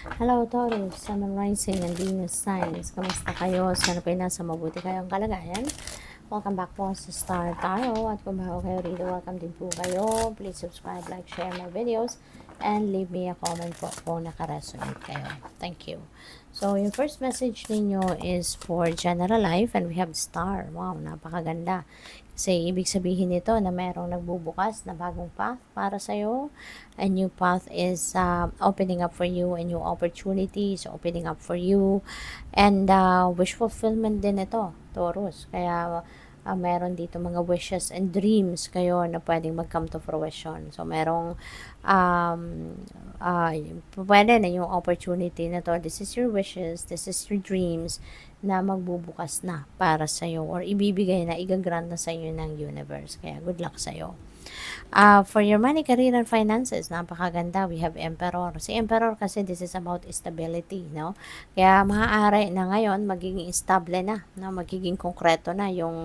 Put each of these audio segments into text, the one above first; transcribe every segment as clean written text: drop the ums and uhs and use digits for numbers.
Hello, Taurus, Sun and Rising and Venus signs. Kamusta kayo? Sana po nasa mabuti kayong kalagayan. Welcome back po sa Star Tarot. At kung bago kayo rito, welcome din po kayo. Please subscribe, like, share my videos, and leave me a comment po kung nakaresonate kayo. Thank you. So, yung first message ninyo is for general life and we have star. Wow, napakaganda. Kasi ibig sabihin nito na merong nagbubukas na bagong path para sa'yo. A new path is opening up for you, a new opportunities opening up for you. And wish fulfillment din ito, Taurus. Kaya meron dito mga wishes and dreams kayo na pwedeng mag-come to fruition. So, merong um, uh, pwede na yung opportunity na to. This is your wishes, this is your dreams na magbubukas na para sa'yo or ibibigay na, igagrant na sa'yo ng universe. Kaya good luck sa'yo. For your money, career, and finances, napakaganda. We have Emperor. Si Emperor kasi this is about stability, no? Kaya maaari na ngayon magiging stable na, no? Magiging konkreto na yung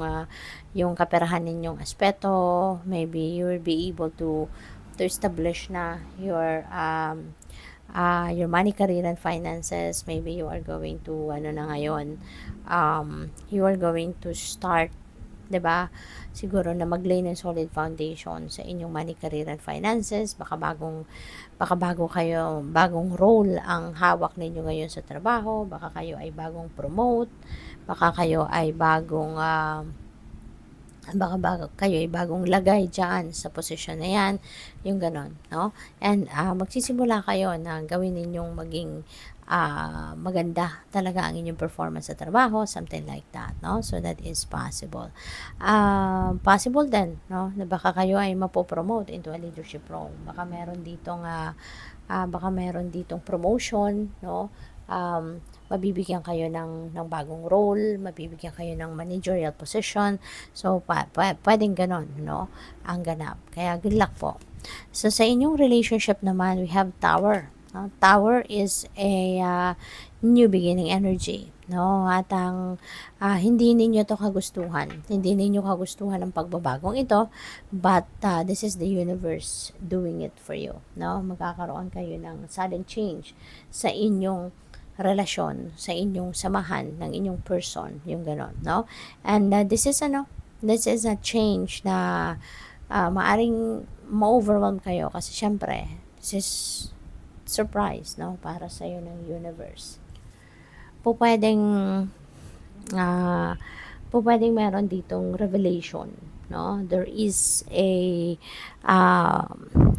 kaperahan ninyong aspeto. Maybe you will be able to establish na your money, career, and finances. Maybe you are going to, you are going to start, 'di ba? Siguro na mag-lay ng solid foundation sa inyong money, career, and finances. Baka bagong role ang hawak ninyo ngayon sa trabaho. Baka kayo ay bagong promote. Baka kayo ay bagong lagay dyan sa posisyon na yan, yung ganon, no? And magsisimula kayo na gawin ninyong maging maganda talaga ang inyong performance sa trabaho, something like that, no? So that is possible. Possible din, no? Na baka kayo ay mapopromote into a leadership role. Baka meron ditong promotion, no? Mabibigyan kayo ng bagong role, mabibigyan kayo ng managerial position. So, pwedeng ganon, no? Ang ganap. Kaya, good luck po. So, sa inyong relationship naman, we have Tower. No? Tower is a new beginning energy. No? At hindi ninyo to kagustuhan. Hindi ninyo kagustuhan ang pagbabagong ito. But, this is the universe doing it for you. No? Magkakaroon kayo ng sudden change sa inyong relasyon, sa inyong samahan ng inyong person, yung ganon, no? And this is a change na maaring ma-overwhelm kayo kasi syempre, this is surprise, no? Para sa iyo ng universe. Pwedeng meron ditong revelation, no? There is ang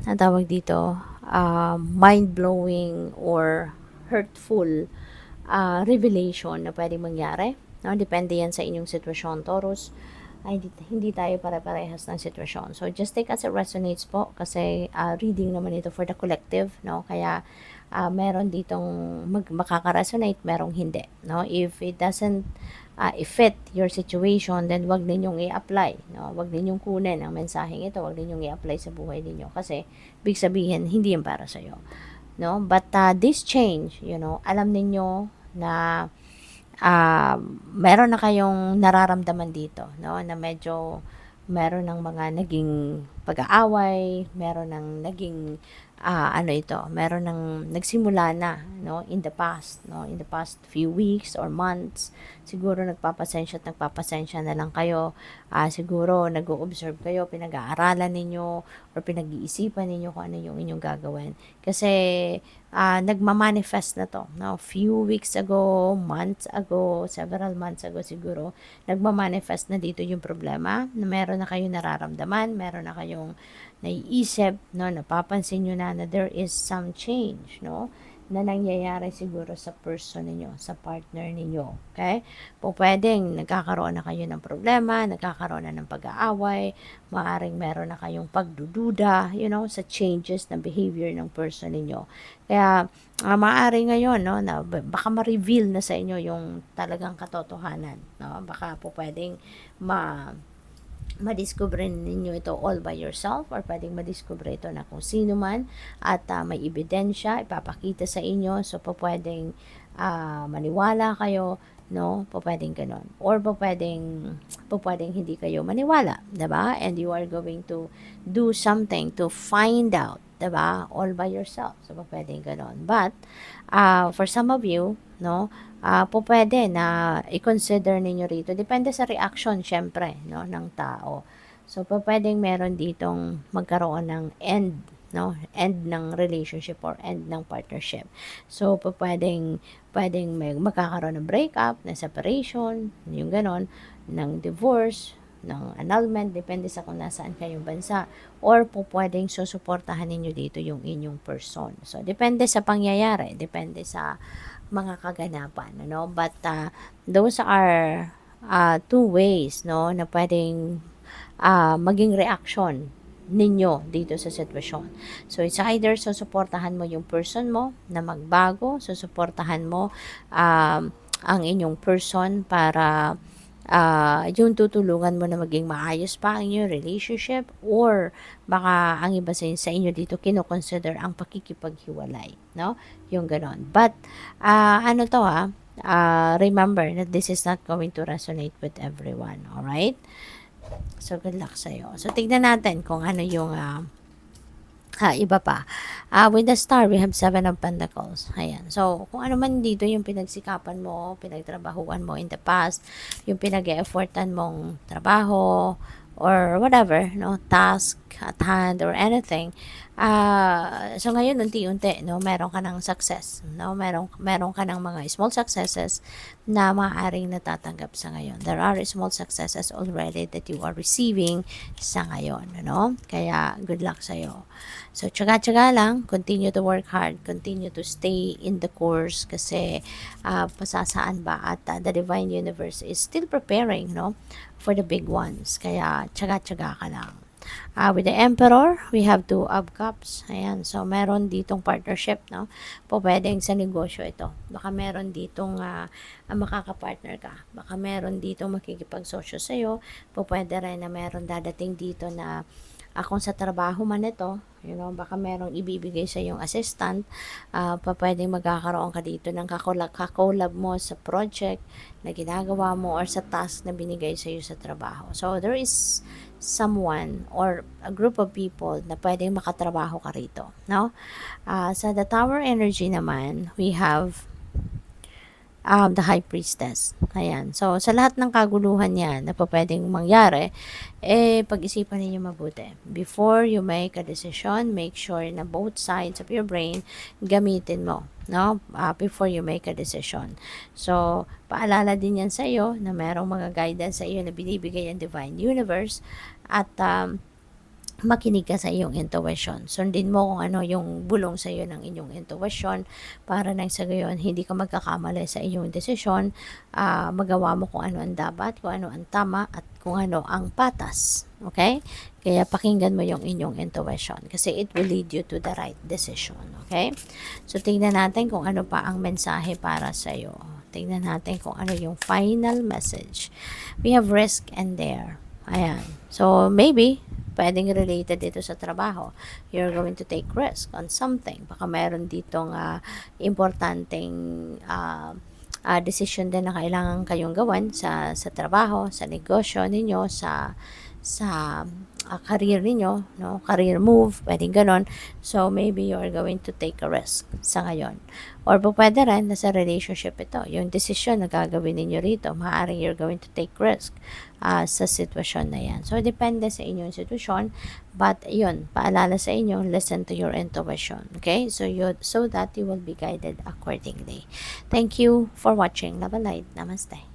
tawag dito, mind-blowing or hurtful revelation na pwedeng mangyari, no? Depende yan sa inyong sitwasyon, Taurus. Hindi tayo pare-parehas ng sitwasyon. So, just take as it resonates po kasi reading naman ito for the collective, no? Kaya, meron ditong makaka-resonate, merong hindi, no? If it doesn't fit your situation, then wag ninyong i-apply, no? Wag ninyong kunin ang mensaheng ito, wag ninyong i-apply sa buhay ninyo kasi big sabihin, hindi yan para sa'yo. No? But this change, alam ninyo na meron na kayong nararamdaman dito, no? Na medyo meron ng mga naging pag-aaway, meron ng naging meron ng nagsimula na, no, in the past few weeks or months. Siguro nagpapasensya na lang kayo. Siguro nag-o-observe kayo, pinag-aaralan ninyo or pinag-iisipan ninyo kung ano yung inyong gagawin. Kasi nagma-manifest na to, no? Few weeks ago, months ago, several months ago siguro, nagma-manifest na dito yung problema, na meron na kayong nararamdaman, meron na kayong naiisip, no, napapansin nyo na there is some change, no, na nangyayari siguro sa person ninyo, sa partner ninyo, okay? Pwedeng nagkakaroon na kayo ng problema, nagkakaroon na ng pag-aaway, maaaring meron na kayong pagdududa, sa changes na behavior ng person ninyo. Kaya, maaari ngayon, no, na baka ma-reveal na sa inyo yung talagang katotohanan, no? Baka pwedeng madiscover ninyo ito all by yourself or pwedeng madiscover ito na kung sino man at may ebidensya, ipapakita sa inyo. So, pwedeng maniwala kayo, no? Pwedeng ganon. Or pwedeng hindi kayo maniwala, diba? And you are going to do something to find out, diba? All by yourself. So, pwedeng ganon. But, for some of you, no, pwede na i-consider ninyo rito. Depende sa reaction, syempre, no, ng tao. So, pwedeng meron ditong magkaroon ng end, no, end ng relationship or end ng partnership. So, pwedeng may magkakaroon ng breakup, ng separation, yung ganon, ng divorce, ng annulment, depende sa kung nasaan kayong bansa, or pwedeng susuportahan ninyo dito yung inyong person. So, depende sa pangyayari, depende sa mga kaganapan, no? But, those are two ways, no, na pwedeng maging reaction ninyo dito sa sitwasyon. So, it's either susuportahan mo yung person mo na magbago, susuportahan mo ang inyong person para yung tutulungan mo na maging maayos pa ang inyong relationship, or baka ang iba sa inyo dito kino-consider ang pakikipaghiwalay, no? Yung ganon. But, remember that this is not going to resonate with everyone, alright? So, good luck sa'yo. So, tignan natin kung ano yung iba pa. With the star, we have 7 of Pentacles. Ayan. So, kung ano man dito yung pinagsikapan mo, pinagtrabahuan mo in the past, yung pinag-e-effortan mong trabaho, or whatever, no, task at hand or anything. So ngayon unti-unti, no, meron ka ng success, no, meron ka ng mga small successes na maaaring natatanggap sa ngayon. There are small successes already that you are receiving sa ngayon, no? Kaya good luck sa iyo. So tiyaga-tiyaga lang, continue to work hard, continue to stay in the course kasi pasasaan ba at the divine universe is still preparing, no, for the big ones. Kaya tiyaga-tiyaga ka lang. With the Emperor, we have 2 of Cups. Ayan. So, meron ditong partnership, no? Pwedeng sa negosyo ito. Baka meron ditong makakapartner ka. Baka meron ditong makikipagsosyo sa'yo. Pwede rin na meron dadating dito na kung sa trabaho man ito, you know, baka merong ibibigay sa yung assistant, pwedeng magkakaroon ka dito ng kakolab mo sa project na ginagawa mo or sa task na binigay sa iyo sa trabaho. So, there is someone or a group of people na pwedeng makatrabaho ka rito, no? Sa the Tower energy naman, we have the High Priestess. Ayan. So, sa lahat ng kaguluhan yan na pwedeng mangyari, pag-isipan ninyo mabuti. Before you make a decision, make sure na both sides of your brain gamitin mo, no? Before you make a decision. So, paalala din yan sa iyo na merong mga guidance sa iyo na binibigay ang Divine Universe at makinig ka sa iyong intuition. Sundin mo kung ano yung bulong sa iyo ng inyong intuition para nang sa gayon hindi ka magkakamali sa iyong desisyon, magawa mo kung ano ang dapat, kung ano ang tama, at kung ano ang patas. Okay? Kaya pakinggan mo yung inyong intuition kasi it will lead you to the right decision. Okay? So, tingnan natin kung ano pa ang mensahe para sa iyo. Tingnan natin kung ano yung final message. We have risk and dare. Ayan. So, maybe pwedeng related dito sa trabaho. You're going to take risk on something. Baka meron ditong importanteng decision din na kailangan kayong gawan sa trabaho, sa negosyo ninyo, sa career ninyo, no? Career move, pwedeng ganon. So, maybe you are going to take a risk sa ngayon. Or pwede rin na sa relationship ito. Yung decision na gagawin ninyo rito, maaaring you're going to take risk sa sitwasyon na yan. So, depende sa inyong sitwasyon. But, yun, paalala sa inyo, listen to your intuition. Okay? So that you will be guided accordingly. Thank you for watching. Love and light. Namaste.